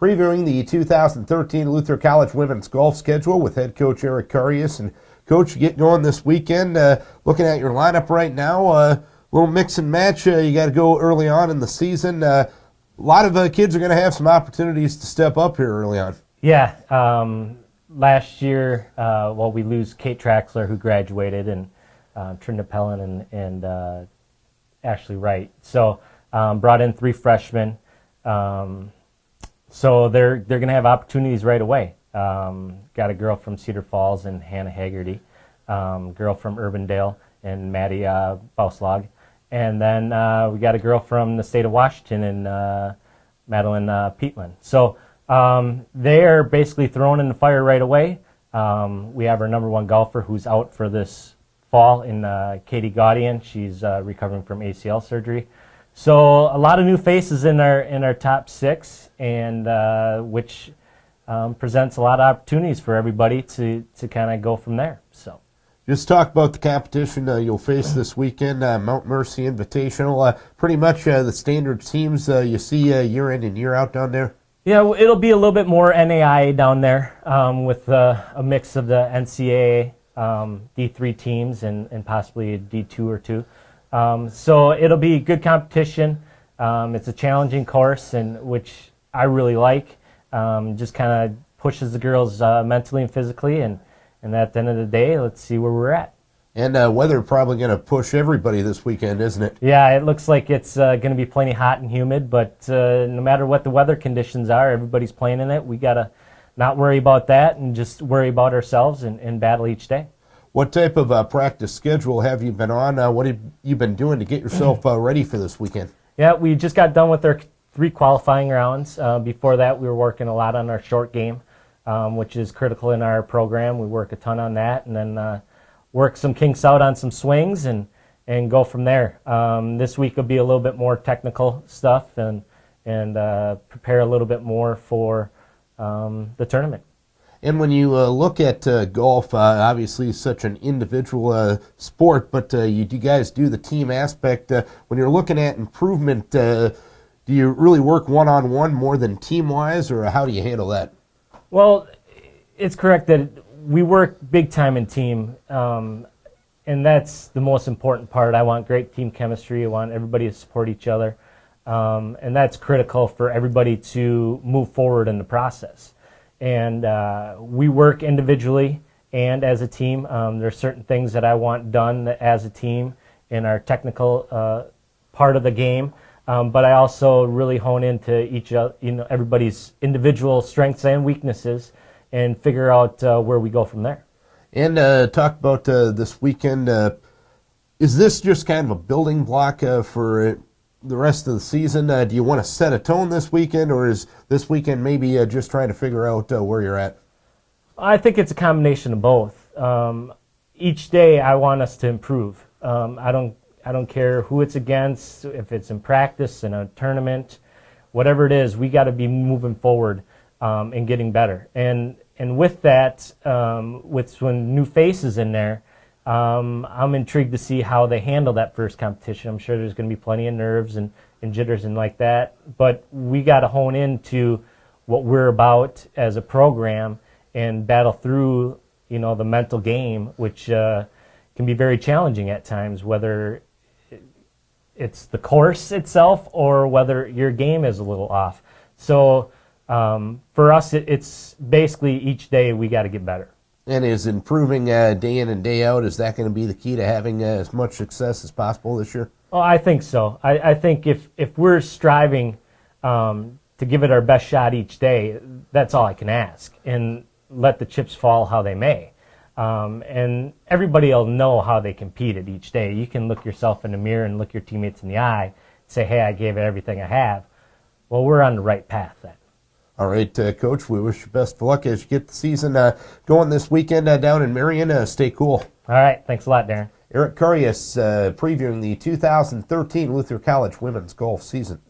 previewing the 2013 Luther College women's golf schedule with head coach Eric Karius. And Coach, get going this weekend. Looking at your lineup right now, a little mix and match. You got to go early on in the season. A lot of kids are going to have some opportunities to step up here early on. Yeah. Last year, we lose Kate Traxler, who graduated, and Trinda Pellin and Ashley Wright. So brought in 3 freshmen. So they're going to have opportunities right away. Got a girl from Cedar Falls and Hannah Haggerty, girl from Urbandale and Maddie Bauslag, and then we got a girl from the state of Washington and Madeline Peatland. So they are basically thrown in the fire right away. We have our #1 golfer who's out for this fall in Katie Gaudian. She's recovering from ACL surgery. So a lot of new faces in our top 6, and which presents a lot of opportunities for everybody to kind of go from there. So, just talk about the competition you'll face this weekend. Mount Mercy Invitational, pretty much the standard teams you see year in and year out down there. Yeah, it'll be a little bit more NAIA down there with a mix of the NCAA D3 teams and possibly a D2 or 2. So it'll be good competition. It's a challenging course, and which I really like. Just kind of pushes the girls mentally and physically, and at the end of the day, let's see where we're at. And weather probably going to push everybody this weekend, isn't it? Yeah, it looks like it's going to be plenty hot and humid, but no matter what the weather conditions are, everybody's playing in it. We got to not worry about that and just worry about ourselves and battle each day. What type of practice schedule have you been on? What have you been doing to get yourself ready for this weekend? Yeah, we just got done with our 3 qualifying rounds. Before that, we were working a lot on our short game, which is critical in our program. We work a ton on that, and then work some kinks out on some swings and go from there. This week will be a little bit more technical stuff and prepare a little bit more for the tournament. And when you look at golf, obviously it's such an individual sport, but you guys do the team aspect. When you're looking at improvement, do you really work one-on-one more than team-wise, or how do you handle that? Well, it's correct that we work big time in team, and that's the most important part. I want great team chemistry. I want everybody to support each other, and that's critical for everybody to move forward in the process. And we work individually and as a team. There's certain things that I want done as a team in our technical part of the game, but I also really hone into everybody's individual strengths and weaknesses and figure out where we go from there. And talk about this weekend. Is this just kind of a building block for the rest of the season? Do you want to set a tone this weekend, or is this weekend maybe just trying to figure out where you're at? I think it's a combination of both. Each day I want us to improve. I don't care who it's against, if it's in practice, in a tournament, whatever it is, we got to be moving forward and getting better. And with that, with some new faces in there, I'm intrigued to see how they handle that first competition. I'm sure there's going to be plenty of nerves and jitters and like that, but we got to hone into what we're about as a program and battle through, the mental game, which can be very challenging at times, whether it's the course itself or whether your game is a little off. So for us, it's basically each day we got to get better. And is improving day in and day out, is that going to be the key to having as much success as possible this year? Oh, I think so. I think if we're striving to give it our best shot each day, that's all I can ask, and let the chips fall how they may. And everybody will know how they competed each day. You can look yourself in the mirror and look your teammates in the eye and say, hey, I gave it everything I have. Well, we're on the right path then. All right, Coach, we wish you best of luck as you get the season going this weekend down in Marion. Stay cool. All right, thanks a lot, Darren. Eric Karius previewing the 2013 Luther College women's golf season.